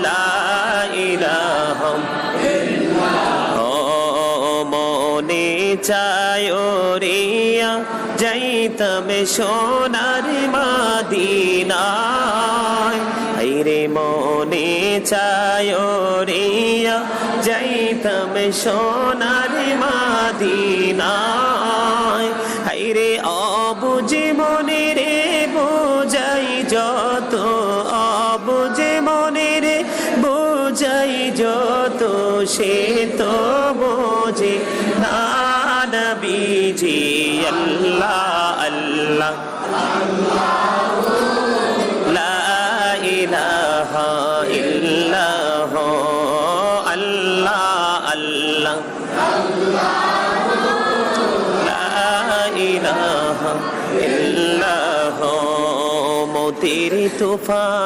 লা ইলাহা মনে চায় রিয়া যাইতাম সোনার মদিনায় রে মনে চায় রিয়া যাইতাম সোনার মদিনায় রে অবুঝে মনে রে বোঝাই যত অবুঝে মনে রে বোঝাই যত সে তো বোঝে না নবীজি আল্লাহ আল্লাহ লা ইলাহা ইল্লাল্লাহ আল্লাহ আল্লাহ লা ইলাহা ইল্লাল্লাহ মতির তুফান